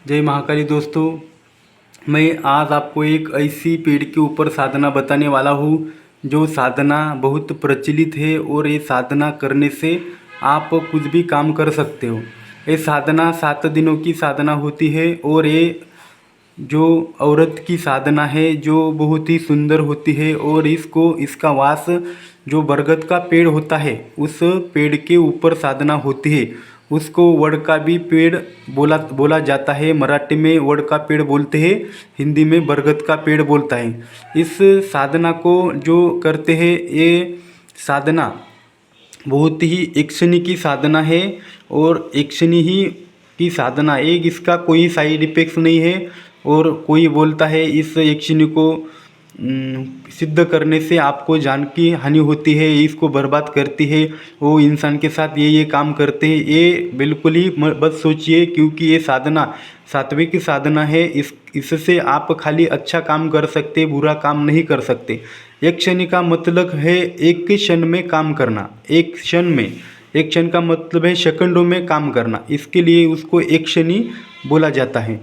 जय महाकाली दोस्तों। मैं आज आपको एक ऐसी पेड़ के ऊपर साधना बताने वाला हूँ जो साधना बहुत प्रचलित है और ये साधना करने से आप कुछ भी काम कर सकते हो। ये साधना 7 दिनों की साधना होती है और ये जो औरत की साधना है जो बहुत ही सुंदर होती है और इसका वास जो बरगद का पेड़ होता है उस पेड़ के ऊपर साधना होती है। उसको वड़ का भी पेड़ बोला जाता है। मराठी में वड़ का पेड़ बोलते हैं, हिंदी में बरगद का पेड़ बोलता है। इस साधना को जो करते हैं ये साधना बहुत ही एक्शनी की साधना है और एक्शनी ही की साधना एक इसका कोई साइड इफेक्ट्स नहीं है। और कोई बोलता है इस एक्शनी को सिद्ध करने से आपको जान की हानि होती है, इसको बर्बाद करती है, वो इंसान के साथ ये काम करते हैं। ये बिल्कुल ही बस सोचिए, क्योंकि ये साधना सात्विक साधना है। इससे आप खाली अच्छा काम कर सकते, बुरा काम नहीं कर सकते। एक क्षण का मतलब है एक क्षण में काम करना। एक क्षण का मतलब है सेकंडों में काम करना। इसके लिए उसको एक क्षणी बोला जाता है।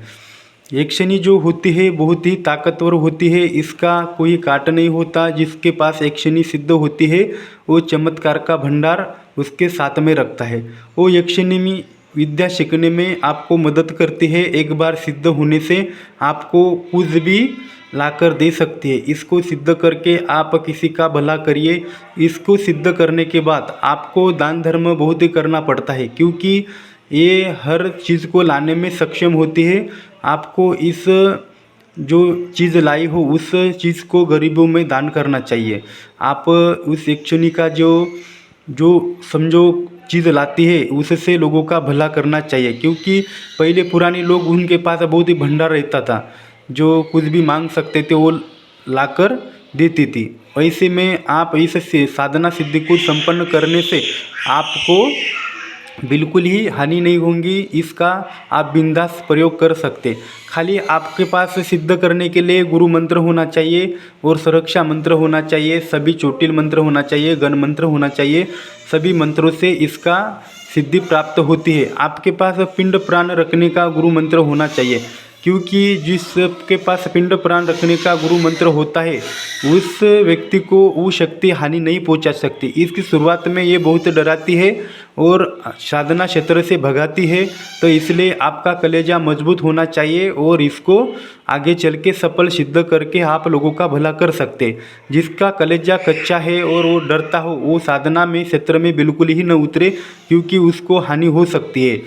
एक क्षणी जो होती है बहुत ही ताकतवर होती है, इसका कोई काट नहीं होता। जिसके पास एक क्षणी सिद्ध होती है वो चमत्कार का भंडार उसके साथ में रखता है। वो एक क्षणी में विद्या सीखने में आपको मदद करती है। एक बार सिद्ध होने से आपको कुछ भी लाकर दे सकती है। इसको सिद्ध करके आप किसी का भला करिए। इसको सिद्ध करने के बाद आपको दान धर्म बहुत ही करना पड़ता है, क्योंकि ये हर चीज़ को लाने में सक्षम होती है। आपको इस जो चीज़ लाई हो उस चीज़ को गरीबों में दान करना चाहिए। आप उस एक्शनी का जो समझो चीज़ लाती है उससे लोगों का भला करना चाहिए। क्योंकि पहले पुराने लोग उनके पास बहुत ही भंडार रहता था, जो कुछ भी मांग सकते थे वो लाकर देती थी। ऐसे में आप इस साधना सिद्धि को संपन्न करने से आपको बिल्कुल ही हानि नहीं होगी। इसका आप बिंदास प्रयोग कर सकते। खाली आपके पास सिद्ध करने के लिए गुरु मंत्र होना चाहिए और सुरक्षा मंत्र होना चाहिए, सभी चोटिल मंत्र होना चाहिए, गण मंत्र होना चाहिए। सभी मंत्रों से इसका सिद्धि प्राप्त होती है। आपके पास पिंड प्राण रखने का गुरु मंत्र होना चाहिए, क्योंकि जिसके पास पिंड प्राण रखने का गुरु मंत्र होता है उस व्यक्ति को वो शक्ति हानि नहीं पहुंचा सकती। इसकी शुरुआत में ये बहुत डराती है और साधना क्षेत्र से भगाती है। तो इसलिए आपका कलेजा मजबूत होना चाहिए और इसको आगे चल के सफल सिद्ध करके आप लोगों का भला कर सकते। जिसका कलेजा कच्चा है और वो डरता हो वो साधना में क्षेत्र में बिल्कुल ही न उतरे, क्योंकि उसको हानि हो सकती है।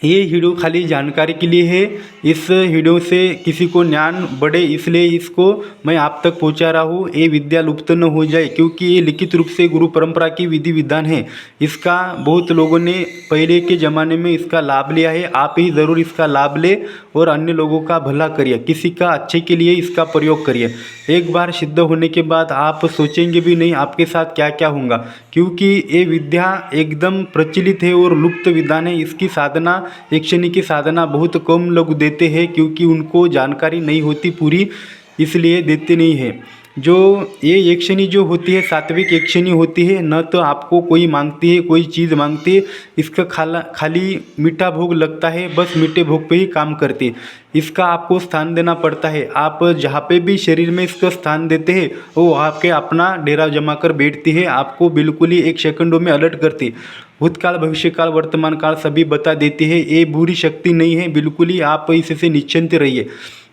ये वीडियो खाली जानकारी के लिए है। इस वीडियो से किसी को ज्ञान बढ़े इसलिए इसको मैं आप तक पहुंचा रहा हूँ। ये विद्या लुप्त न हो जाए, क्योंकि ये लिखित रूप से गुरु परंपरा की विधि विधान है। इसका बहुत लोगों ने पहले के ज़माने में इसका लाभ लिया है। आप ही ज़रूर इसका लाभ ले और अन्य लोगों का भला करिए, किसी का अच्छे के लिए इसका प्रयोग करिए। एक बार सिद्ध होने के बाद आप सोचेंगे भी नहीं आपके साथ क्या क्या होगा, क्योंकि ये विद्या एकदम प्रचलित है और लुप्त विधान है। इसकी साधना एक्शनी की साधना बहुत कम लोग देते हैं, क्योंकि उनको जानकारी नहीं होती पूरी, इसलिए देते नहीं है। जो ये एक्शनी जो होती है सात्विक एक्शनी होती है, न तो आपको कोई मांगती है कोई चीज़ मांगती है। इसका खाली मीठा भोग लगता है, बस मीठे भोग पे ही काम करती है। इसका आपको स्थान देना पड़ता है। आप जहाँ पे भी शरीर में इसका स्थान देते हैं वो आपके अपना डेरा जमा कर बैठती है। आपको बिल्कुल ही एक सेकंडों में अलर्ट करती है। भूतकाल भविष्यकाल वर्तमान काल सभी बता देती है। ये बुरी शक्ति नहीं है, बिल्कुल ही आप इससे निश्चिंत रहिए।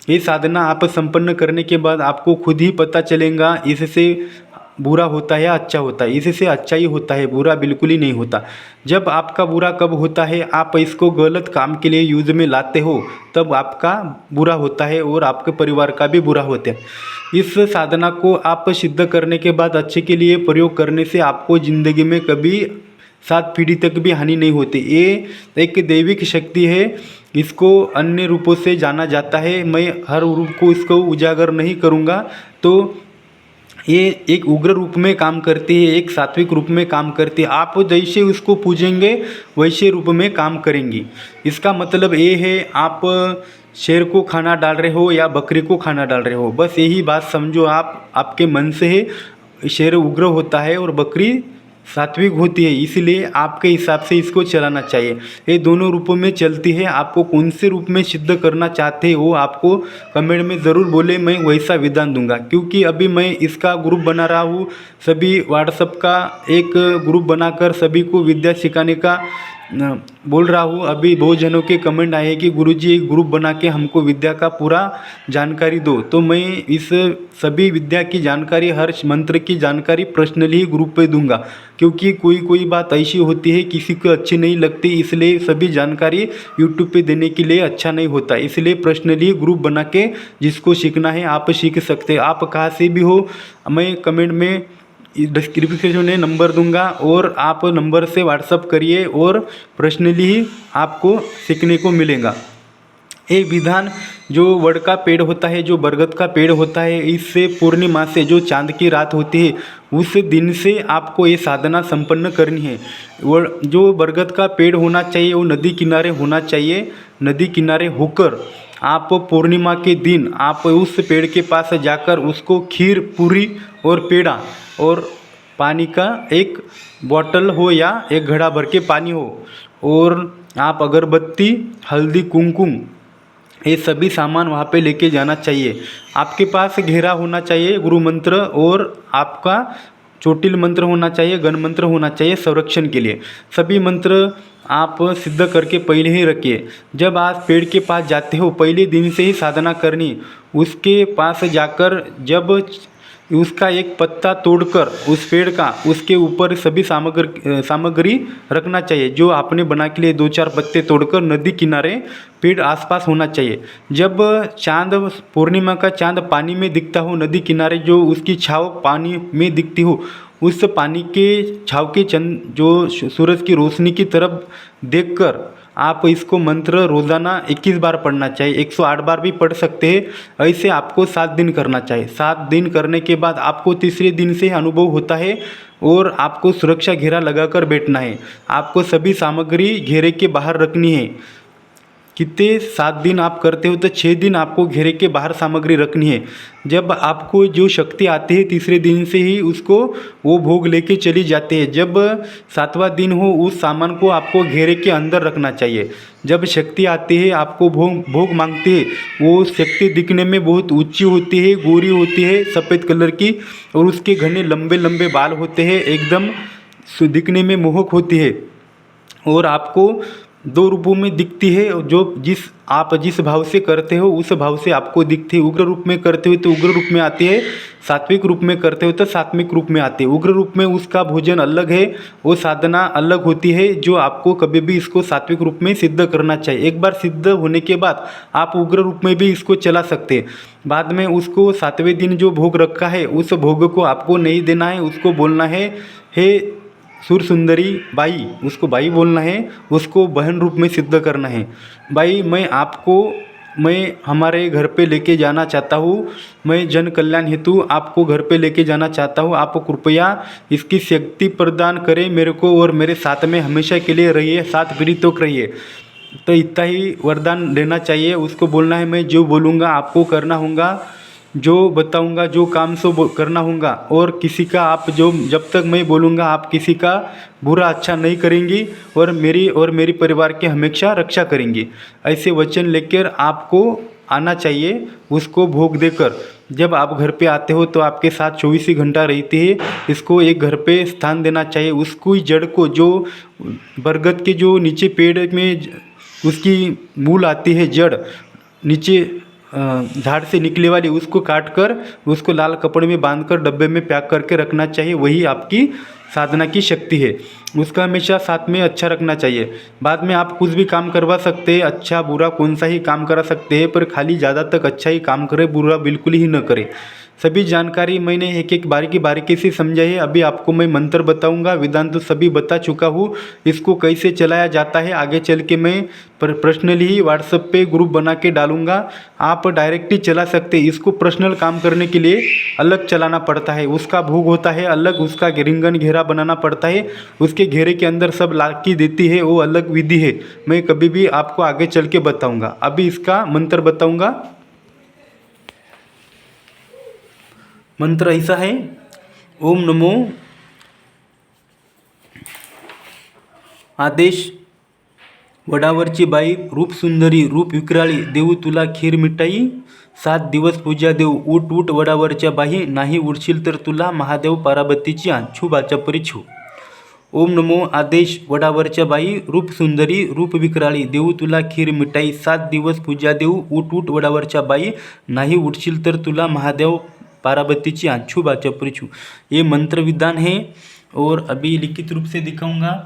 ये साधना आप संपन्न करने के बाद आपको खुद ही पता चलेगा इससे बुरा होता है या अच्छा होता है। इससे अच्छा ही होता है, बुरा बिल्कुल ही नहीं होता। जब आपका बुरा कब होता है, आप इसको गलत काम के लिए यूज में लाते हो, तब आपका बुरा होता है और आपके परिवार का भी बुरा होता है। इस साधना को आप सिद्ध करने के बाद अच्छे के लिए प्रयोग करने से आपको ज़िंदगी में कभी 7 पीढ़ी तक भी हानि नहीं होती। ये एक दैविक शक्ति है। इसको अन्य रूपों से जाना जाता है। मैं हर रूप को इसको उजागर नहीं करूँगा। तो ये एक उग्र रूप में काम करती है, एक सात्विक रूप में काम करती है। आप जैसे उसको पूजेंगे वैसे रूप में काम करेंगी। इसका मतलब ये है आप शेर को खाना डाल रहे हो या बकरी को खाना डाल रहे हो, बस यही बात समझो। आप आपके मन से है शेर उग्र होता है और बकरी सात्विक होती है, इसलिए आपके हिसाब से इसको चलाना चाहिए। ये दोनों रूपों में चलती है। आपको कौन से रूप में सिद्ध करना चाहते हो आपको कमेंट में ज़रूर बोले, मैं वैसा विधान दूंगा। क्योंकि अभी मैं इसका ग्रुप बना रहा हूँ, सभी व्हाट्सएप का एक ग्रुप बनाकर सभी को विद्या सिखाने का बोल रहा हूँ। अभी बहुत जनों के कमेंट आए कि गुरुजी एक ग्रुप बना के हमको विद्या का पूरा जानकारी दो, तो मैं इस सभी विद्या की जानकारी, हर मंत्र की जानकारी पर्सनली ही ग्रुप पे दूंगा। क्योंकि कोई कोई बात ऐसी होती है किसी को अच्छी नहीं लगती, इसलिए सभी जानकारी यूट्यूब पे देने के लिए अच्छा नहीं होता। इसलिए पर्सनली ग्रुप बना के जिसको सीखना है आप सीख सकते हैं। आप कहाँ से भी हो, मैं कमेंट में डिस्क्रिप्शन में नंबर दूंगा और आप नंबर से व्हाट्सअप करिए और पर्सनली ही आपको सीखने को मिलेगा। एक विधान जो वड का पेड़ होता है, जो बरगद का पेड़ होता है, इससे पूर्णिमा से जो चांद की रात होती है उस दिन से आपको ये साधना संपन्न करनी है। वो जो बरगद का पेड़ होना चाहिए वो नदी किनारे होना चाहिए। नदी किनारे होकर आप पूर्णिमा के दिन आप उस पेड़ के पास जाकर उसको खीर, पूरी और पेड़ा और पानी का एक बॉटल हो या एक घड़ा भर के पानी हो, और आप अगरबत्ती, हल्दी, कुमकुम, ये सभी सामान वहाँ पे लेके जाना चाहिए। आपके पास घेरा होना चाहिए गुरु मंत्र, और आपका चोटिल मंत्र होना चाहिए, गण मंत्र होना चाहिए संरक्षण के लिए। सभी मंत्र आप सिद्ध करके पहले ही रखिए। जब आप पेड़ के पास जाते हो पहले दिन से ही साधना करनी। उसके पास जाकर जब उसका एक पत्ता तोड़कर उस पेड़ का उसके ऊपर सभी सामग्री रखना चाहिए। जो आपने बना के लिए 2-4 पत्ते तोड़कर नदी किनारे पेड़ आसपास होना चाहिए। जब चांद, पूर्णिमा का चांद पानी में दिखता हो नदी किनारे, जो उसकी छाव पानी में दिखती हो, उस पानी के छाव के चंद जो सूरज की रोशनी की तरफ देखकर आप इसको मंत्र रोज़ाना 21 बार पढ़ना चाहिए। 108 बार भी पढ़ सकते हैं। ऐसे आपको 7 दिन करना चाहिए। 7 दिन करने के बाद आपको तीसरे दिन से अनुभव होता है और आपको सुरक्षा घेरा लगाकर बैठना है। आपको सभी सामग्री घेरे के बाहर रखनी है। कितने 7 दिन आप करते हो तो 6 दिन आपको घेरे के बाहर सामग्री रखनी है। जब आपको जो शक्ति आती है तीसरे दिन से ही उसको वो भोग लेके चली जाती है। जब 7वां दिन हो उस सामान को आपको घेरे के अंदर रखना चाहिए। जब शक्ति आती है आपको भोग मांगती है, वो शक्ति दिखने में बहुत ऊंची होती है, गोरी होती है, सफ़ेद कलर की, और उसके घने लंबे लंबे बाल होते हैं, एकदम दिखने में मोहक होती है। और आपको 2 रूपों में दिखती है, जो आप जिस भाव से करते हो उस भाव से आपको दिखती है। उग्र रूप में करते हो तो उग्र रूप में आती है, सात्विक रूप में करते हो तो सात्विक रूप में आती है। उग्र रूप में उसका भोजन अलग है, वो साधना अलग होती है, जो आपको कभी भी इसको सात्विक रूप में सिद्ध करना चाहिए। एक बार सिद्ध होने के बाद आप उग्र रूप में भी इसको चला सकते हैं। बाद में उसको 7वें दिन जो भोग रखा है उस भोग को आपको नहीं देना है, उसको बोलना है हे सुर सुंदरी बाई, उसको बाई बोलना है, उसको बहन रूप में सिद्ध करना है। बाई मैं हमारे घर पे लेके जाना चाहता हूँ, मैं जन कल्याण हेतु आपको घर पे लेके जाना चाहता हूँ, आप कृपया इसकी शक्ति प्रदान करें मेरे को और मेरे साथ में हमेशा के लिए रहिए, साथ प्रीतोक रहिए। तो इतना ही वरदान लेना चाहिए। उसको बोलना है मैं जो बोलूँगा आपको करना होगा, जो बताऊंगा जो काम सो करना होगा, और किसी का आप जो जब तक मैं बोलूँगा आप किसी का बुरा अच्छा नहीं करेंगी और मेरी परिवार की हमेशा रक्षा करेंगी। ऐसे वचन लेकर आपको आना चाहिए उसको भोग देकर। जब आप घर पे आते हो तो आपके साथ 24 ही घंटा रहती है। इसको एक घर पे स्थान देना चाहिए। उसको जड़ को, जो बरगद के जो नीचे पेड़ में उसकी मूल आती है, जड़ नीचे झाड़ से निकले वाली, उसको काट कर उसको लाल कपड़े में बांधकर डब्बे में पैक करके रखना चाहिए। वही आपकी साधना की शक्ति है। उसका हमेशा साथ में अच्छा रखना चाहिए। बाद में आप कुछ भी काम करवा सकते हैं, अच्छा बुरा कौन सा ही काम करा सकते हैं, पर खाली ज़्यादा तक अच्छा ही काम करें, बुरा बिल्कुल ही न करें। सभी जानकारी मैंने एक एक बारीकी से समझाई है। अभी आपको मैं मंत्र बताऊंगा, विधान तो सभी बता चुका हूँ। इसको कैसे चलाया जाता है आगे चल के मैं पर्सनली ही व्हाट्सएप पे ग्रुप बना के डालूंगा। आप डायरेक्ट ही चला सकते हैं। इसको पर्सनल काम करने के लिए अलग चलाना पड़ता है, उसका भोग होता है अलग, उसका रिंगन घेरा बनाना पड़ता है, उसके घेरे के अंदर सब लाकी देती है, वो अलग विधि है। मैं कभी भी आपको आगे चल के बताऊँगा। अभी इसका मंत्र बताऊँगा। मंत्र ऐसा है, ओम नमो आदेश वडावरची बाई रूप सुंदरी रूप विक्राळी देऊ तुला खीर मिठाई 7 दिवस पूजा देऊ उठ उठ वडावरच्या बाई नाही उठशील तर तुला महादेव पार्वतीची आण छू बाचा परी छू. ओम नमो आदेश वडावरच्या बाई रूप सुंदरी रूप विक्राळी देऊ तुला खीर मिठाई 7 दिवस पूजा देऊ उठ उठ वडावरच्या बाई नहीं उठशील तर तुला महादेव पार्वतीची आण छू बाचा परी छू. ये मंत्र विधान है और अभी लिखित रूप से दिखाऊंगा.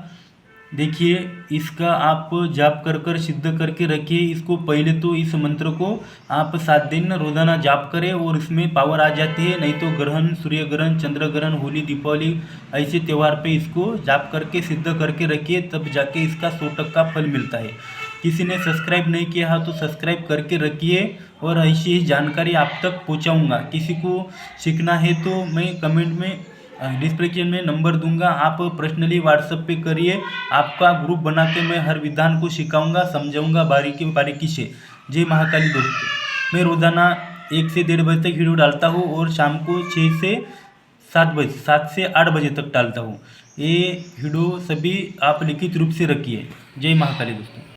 देखिए इसका आप जाप कर कर सिद्ध करके रखिए इसको. पहले तो इस मंत्र को आप 7 दिन रोज़ाना जाप करें और इसमें पावर आ जाती है. नहीं तो ग्रहण, सूर्य ग्रहण, चंद्र ग्रहण, होली, दीपावली ऐसे त्यौहार पे इसको जाप करके सिद्ध करके रखिए, तब जाके इसका 100% फल मिलता है. किसी ने सब्सक्राइब नहीं किया है तो सब्सक्राइब करके रखिए और ऐसी ही जानकारी आप तक पहुंचाऊंगा. किसी को सीखना है तो मैं कमेंट में डिस्क्रिप्शन में नंबर दूंगा, आप पर्सनली व्हाट्सएप पे करिए. आपका ग्रुप बना के मैं हर विधान को सिखाऊंगा, समझाऊंगा बारीकी से. जय महाकाली दोस्तों. मैं रोज़ाना 1 से 1:30 बजे तक वीडियो डालता हूँ और शाम को 6 से 7 से 8 बजे तक डालता हूँ. ये वीडियो सभी आप लिखित रूप से रखिए. जय महाकाली दोस्तों.